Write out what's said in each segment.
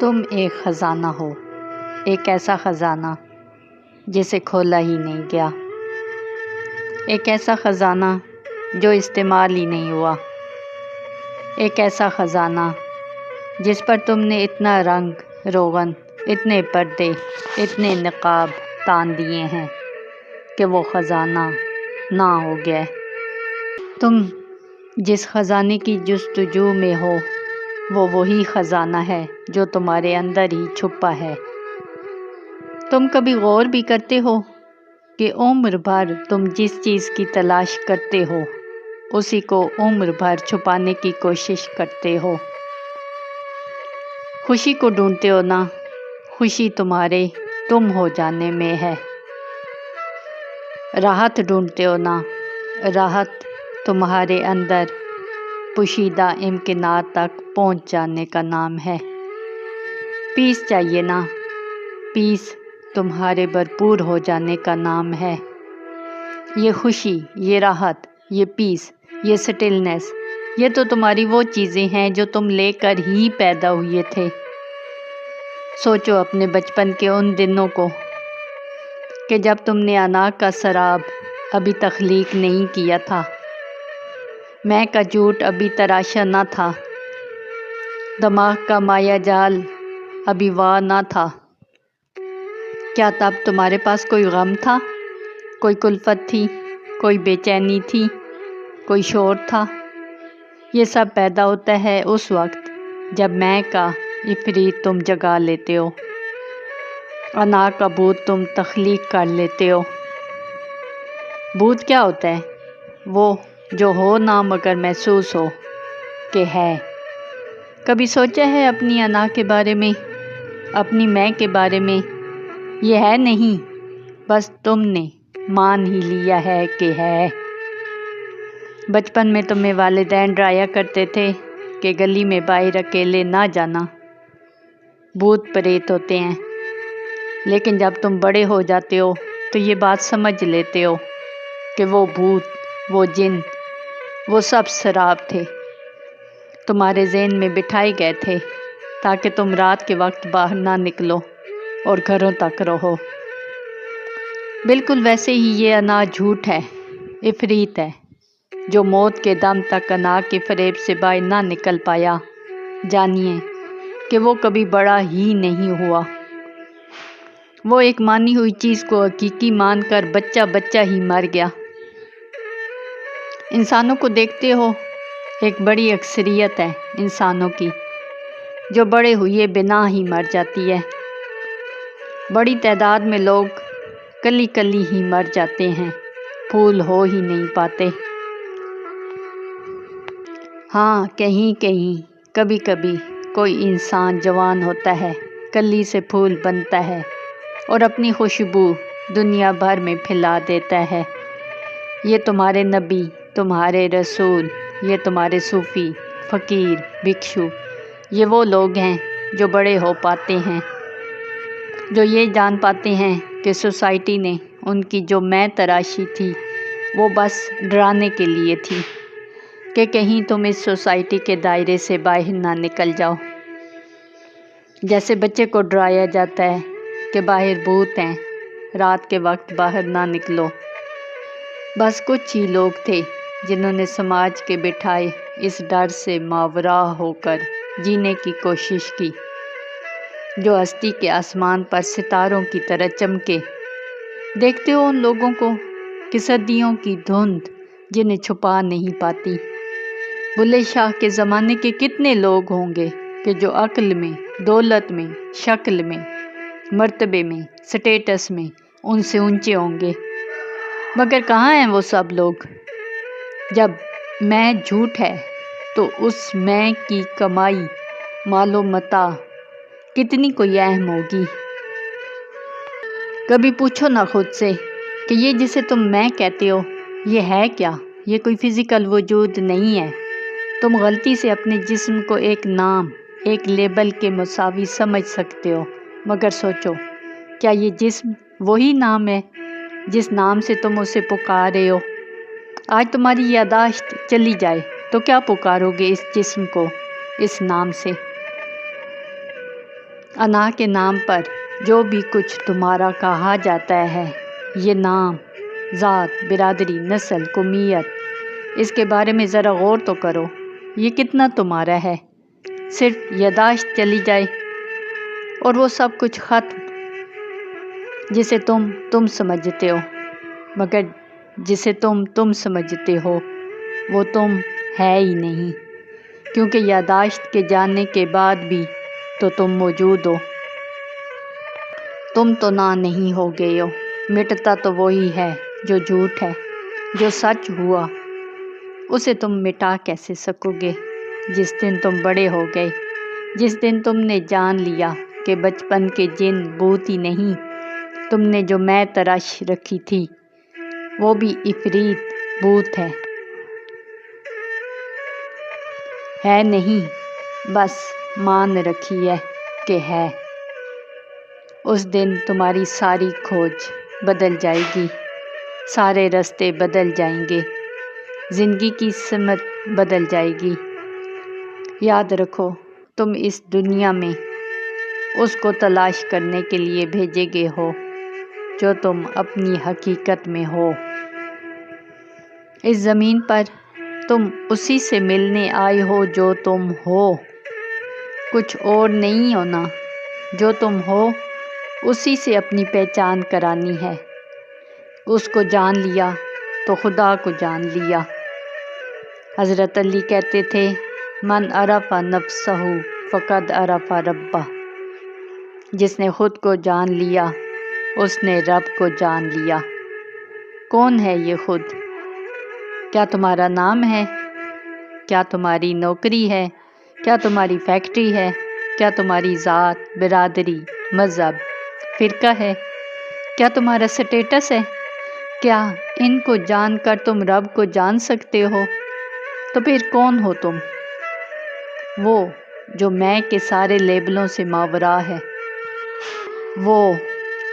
تم ایک خزانہ ہو، ایک ایسا خزانہ جسے کھولا ہی نہیں گیا، ایک ایسا خزانہ جو استعمال ہی نہیں ہوا، ایک ایسا خزانہ جس پر تم نے اتنا رنگ روغن، اتنے پردے، اتنے نقاب تان دیے ہیں کہ وہ خزانہ نہ ہو گیا۔ تم جس خزانے کی جستجو میں ہو وہ وہی خزانہ ہے جو تمہارے اندر ہی چھپا ہے۔ تم کبھی غور بھی کرتے ہو کہ عمر بھر تم جس چیز کی تلاش کرتے ہو اسی کو عمر بھر چھپانے کی کوشش کرتے ہو؟ خوشی کو ڈھونڈتے ہو نا، خوشی تمہارے تم ہو جانے میں ہے۔ راحت ڈھونڈتے ہو نا، راحت تمہارے اندر پوشیدہ امکانات تک پہنچ جانے کا نام ہے۔ پیس چاہیے نا، پیس تمہارے بھرپور ہو جانے کا نام ہے۔ یہ خوشی، یہ راحت، یہ پیس، یہ سٹلنس، یہ تو تمہاری وہ چیزیں ہیں جو تم لے کر ہی پیدا ہوئے تھے۔ سوچو اپنے بچپن کے ان دنوں کو کہ جب تم نے انا کا سراب ابھی تخلیق نہیں کیا تھا، میں کا جھوٹ ابھی تراشا نہ تھا، دماغ کا مایا جال ابھی واہ نہ تھا۔ کیا تب تمہارے پاس کوئی غم تھا، کوئی کلفت تھی، کوئی بے چینی تھی، کوئی شور تھا؟ یہ سب پیدا ہوتا ہے اس وقت جب میں کا عفریت تم جگا لیتے ہو، انا کا بھوت تم تخلیق کر لیتے ہو۔ بھوت کیا ہوتا ہے؟ وہ جو ہو نہ مگر محسوس ہو کہ ہے۔ کبھی سوچا ہے اپنی انا کے بارے میں، اپنی میں کے بارے میں؟ یہ ہے نہیں، بس تم نے مان ہی لیا ہے کہ ہے۔ بچپن میں تمہیں والدین ڈرایا کرتے تھے کہ گلی میں باہر اکیلے نہ جانا، بھوت پریت ہوتے ہیں، لیکن جب تم بڑے ہو جاتے ہو تو یہ بات سمجھ لیتے ہو کہ وہ بھوت، وہ جن، وہ سب سراب تھے، تمہارے ذہن میں بٹھائے گئے تھے تاکہ تم رات کے وقت باہر نہ نکلو اور گھروں تک رہو۔ بالکل ویسے ہی یہ انا جھوٹ ہے، عفریت ہے، جو موت کے دم تک انا کے فریب سے باہر نہ نکل پایا۔ جانیے کہ وہ کبھی بڑا ہی نہیں ہوا، وہ ایک مانی ہوئی چیز کو حقیقی مان کر بچہ بچہ ہی مر گیا۔ انسانوں کو دیکھتے ہو، ایک بڑی اکثریت ہے انسانوں کی جو بڑے ہوئے بنا ہی مر جاتی ہے۔ بڑی تعداد میں لوگ کلی کلی ہی مر جاتے ہیں، پھول ہو ہی نہیں پاتے۔ ہاں، کہیں کہیں کبھی کبھی کوئی انسان جوان ہوتا ہے، کلی سے پھول بنتا ہے اور اپنی خوشبو دنیا بھر میں پھیلا دیتا ہے۔ یہ تمہارے نبی، تمہارے رسول، یہ تمہارے صوفی، فقیر، بھکشو، یہ وہ لوگ ہیں جو بڑے ہو پاتے ہیں، جو یہ جان پاتے ہیں کہ سوسائٹی نے ان کی جو میں تراشی تھی وہ بس ڈرانے کے لیے تھی کہ کہیں تم اس سوسائٹی کے دائرے سے باہر نہ نکل جاؤ۔ جیسے بچے کو ڈرایا جاتا ہے کہ باہر بھوت ہیں، رات کے وقت باہر نہ نکلو۔ بس کچھ ہی لوگ تھے جنہوں نے سماج کے بٹھائے اس ڈر سے ماورا ہو کر جینے کی کوشش کی، جو ہستی کے آسمان پر ستاروں کی طرح چمکے۔ دیکھتے ہو ان لوگوں کو کہ صدیوں کی دھند جنہیں چھپا نہیں پاتی۔ بلے شاہ کے زمانے کے کتنے لوگ ہوں گے کہ جو عقل میں، دولت میں، شکل میں، مرتبے میں، سٹیٹس میں ان سے اونچے ہوں گے، مگر کہاں ہیں وہ سب لوگ؟ جب میں جھوٹ ہے تو اس میں کی کمائی، مال و متاع کتنی کوئی اہم ہوگی؟ کبھی پوچھو نا خود سے کہ یہ جسے تم میں کہتے ہو یہ ہے کیا؟ یہ کوئی فزیکل وجود نہیں ہے۔ تم غلطی سے اپنے جسم کو ایک نام، ایک لیبل کے مساوی سمجھ سکتے ہو، مگر سوچو کیا یہ جسم وہی نام ہے جس نام سے تم اسے پکار رہے ہو؟ آج تمہاری یادداشت چلی جائے تو کیا پکارو گے اس جسم کو اس نام سے؟ انا کے نام پر جو بھی کچھ تمہارا کہا جاتا ہے، یہ نام، ذات، برادری، نسل، قومیت، اس کے بارے میں ذرا غور تو کرو، یہ کتنا تمہارا ہے؟ صرف یادداشت چلی جائے اور وہ سب کچھ ختم، جسے تم سمجھتے ہو، مگر جسے تم سمجھتے ہو وہ تم ہے ہی نہیں، کیونکہ یادداشت کے جانے کے بعد بھی تو تم موجود ہو۔ تم تو نہ نہیں ہو گئے ہو، مٹتا تو وہی ہے جو جھوٹ ہے، جو سچ ہوا اسے تم مٹا کیسے سکو گے؟ جس دن تم بڑے ہو گئے، جس دن تم نے جان لیا کہ بچپن کے جن بھوت ہی نہیں، تم نے جو میں تراش رکھی تھی وہ بھی عفریت بھوت ہے نہیں، بس مان رکھی ہے کہ ہے۔ اس دن تمہاری ساری کھوج بدل جائے گی، سارے راستے بدل جائیں گے، زندگی کی سمت بدل جائے گی۔ یاد رکھو، تم اس دنیا میں اس کو تلاش کرنے کے لیے بھیجے گئے ہو جو تم اپنی حقیقت میں ہو۔ اس زمین پر تم اسی سے ملنے آئے ہو جو تم ہو، کچھ اور نہیں ہونا، جو تم ہو اسی سے اپنی پہچان کرانی ہے۔ اس کو جان لیا تو خدا کو جان لیا۔ حضرت علی کہتے تھے، من عرف نفسہ فقد عرف ربہ، جس نے خود کو جان لیا اس نے رب کو جان لیا۔ کون ہے یہ خود؟ کیا تمہارا نام ہے؟ کیا تمہاری نوکری ہے؟ کیا تمہاری فیکٹری ہے؟ کیا تمہاری ذات، برادری، مذہب، فرقہ ہے؟ کیا تمہارا سٹیٹس ہے؟ کیا ان کو جان کر تم رب کو جان سکتے ہو؟ تو پھر کون ہو تم؟ وہ جو میں کے سارے لیبلوں سے ماورا ہے، وہ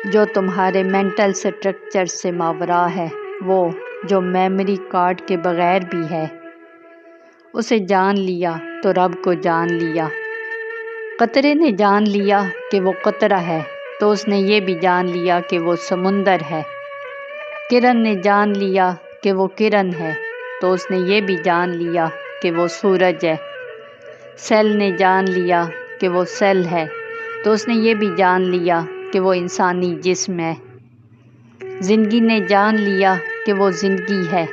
جو تمہارے مینٹل سٹرکچر سے ماورا ہے، وہ جو میموری کارڈ کے بغیر بھی ہے۔ اسے جان لیا تو رب کو جان لیا۔ قطرے نے جان لیا کہ وہ قطرہ ہے تو اس نے یہ بھی جان لیا کہ وہ سمندر ہے۔ کرن نے جان لیا کہ وہ کرن ہے تو اس نے یہ بھی جان لیا کہ وہ سورج ہے۔ سیل نے جان لیا کہ وہ سیل ہے تو اس نے یہ بھی جان لیا کہ وہ انسانی جسم ہے۔ زندگی نے جان لیا کہ وہ زندگی ہے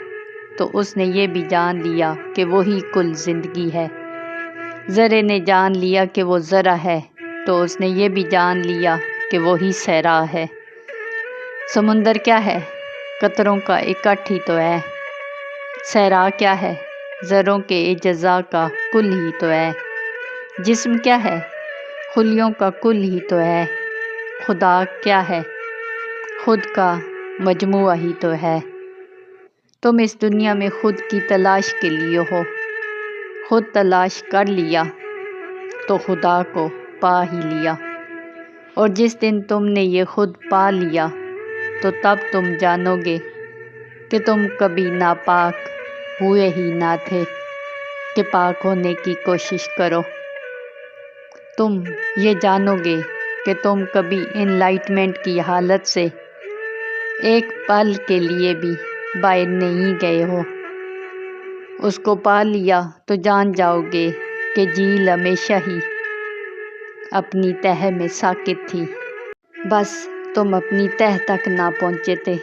تو اس نے یہ بھی جان لیا کہ وہی کل زندگی ہے۔ ذرے نے جان لیا کہ وہ ذرہ ہے تو اس نے یہ بھی جان لیا کہ وہی صحرا ہے۔ سمندر کیا ہے؟ قطروں کا اکٹھ ہی تو ہے۔ صحرا کیا ہے؟ ذروں کے اجزاء کا کل ہی تو ہے۔ جسم کیا ہے؟ خلیوں کا کل ہی تو ہے۔ خدا کیا ہے؟ خود کا مجموعہ ہی تو ہے۔ تم اس دنیا میں خود کی تلاش کے لیے ہو، خود تلاش کر لیا تو خدا کو پا ہی لیا، اور جس دن تم نے یہ خود پا لیا تو تب تم جانو گے کہ تم کبھی ناپاک ہوئے ہی نہ تھے کہ پاک ہونے کی کوشش کرو۔ تم یہ جانو گے کہ تم کبھی انلائٹمنٹ کی حالت سے ایک پل کے لیے بھی باہر نہیں گئے ہو۔ اس کو پا لیا تو جان جاؤ گے کہ جھیل ہمیشہ ہی اپنی تہہ میں ساکت تھی، بس تم اپنی تہہ تک نہ پہنچے تھے۔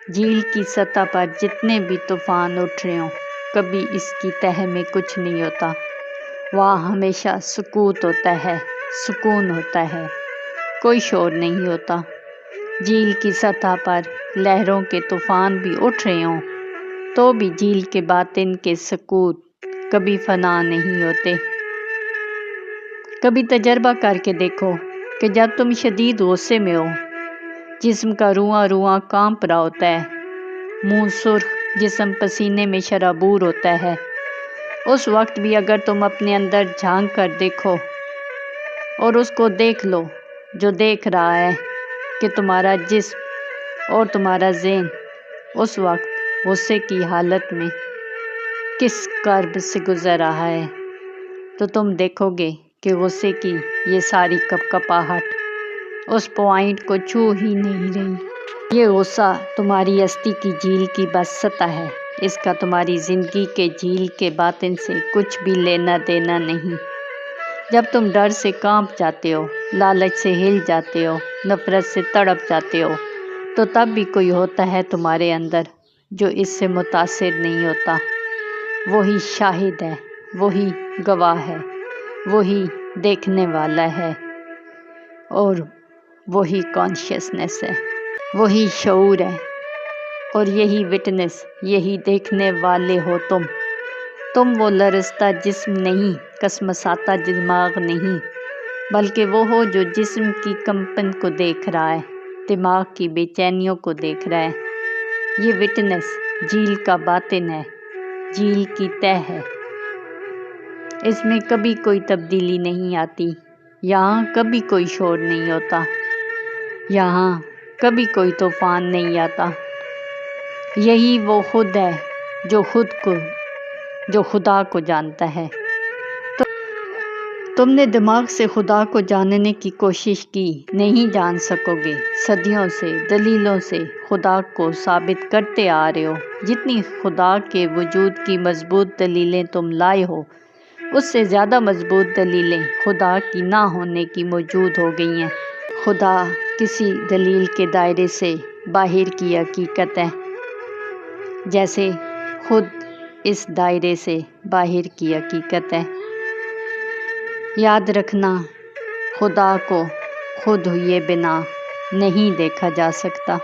جھیل کی سطح پر جتنے بھی طوفان اٹھ رہے ہوں، کبھی اس کی تہہ میں کچھ نہیں ہوتا، وہاں ہمیشہ سکوت ہوتا ہے، سکون ہوتا ہے، کوئی شور نہیں ہوتا۔ جھیل کی سطح پر لہروں کے طوفان بھی اٹھ رہے ہوں تو بھی جھیل کے باطن کے سکوت کبھی فنا نہیں ہوتے۔ کبھی تجربہ کر کے دیکھو کہ جب تم شدید غصے میں ہو، جسم کا رواں رواں کانپ رہا ہوتا ہے، منہ سرخ، جسم پسینے میں شرابور ہوتا ہے، اس وقت بھی اگر تم اپنے اندر جھانک کر دیکھو اور اس کو دیکھ لو جو دیکھ رہا ہے کہ تمہارا جسم اور تمہارا ذہن اس وقت غصے کی حالت میں کس کرب سے گزر رہا ہے، تو تم دیکھو گے کہ غصے کی یہ ساری کپکپاہٹ اس پوائنٹ کو چھو ہی نہیں رہی۔ یہ غصہ تمہاری ہستی کی جھیل کی بس سطح ہے، اس کا تمہاری زندگی کے جھیل کے باطن سے کچھ بھی لینا دینا نہیں۔ جب تم ڈر سے کانپ جاتے ہو، لالچ سے ہل جاتے ہو، نفرت سے تڑپ جاتے ہو، تو تب بھی کوئی ہوتا ہے تمہارے اندر جو اس سے متاثر نہیں ہوتا۔ وہی شاہد ہے، وہی گواہ ہے، وہی دیکھنے والا ہے، اور وہی کانشیسنس ہے، وہی شعور ہے، اور یہی وٹنس، یہی دیکھنے والے ہو تم۔ تم وہ لرزتا جسم نہیں، کسمساتا دماغ نہیں، بلکہ وہ ہو جو جسم کی کمپن کو دیکھ رہا ہے، دماغ کی بے چینیوں کو دیکھ رہا ہے۔ یہ وٹنس جھیل کا باطن ہے، جھیل کی تہ ہے۔ اس میں کبھی کوئی تبدیلی نہیں آتی، یہاں کبھی کوئی شور نہیں ہوتا، یہاں کبھی کوئی طوفان نہیں آتا۔ یہی وہ خود ہے جو خدا کو جانتا ہے۔ تم نے دماغ سے خدا کو جاننے کی کوشش کی، نہیں جان سکو گے۔ صدیوں سے، دلیلوں سے خدا کو ثابت کرتے آ رہے ہو۔ جتنی خدا کے وجود کی مضبوط دلیلیں تم لائے ہو، اس سے زیادہ مضبوط دلیلیں خدا کی نہ ہونے کی موجود ہو گئی ہیں۔ خدا کسی دلیل کے دائرے سے باہر کی حقیقت ہے، جیسے خود اس دائرے سے باہر کی حقیقت ہے۔ یاد رکھنا، خدا کو خود ہوئے بنا نہیں دیکھا جا سکتا۔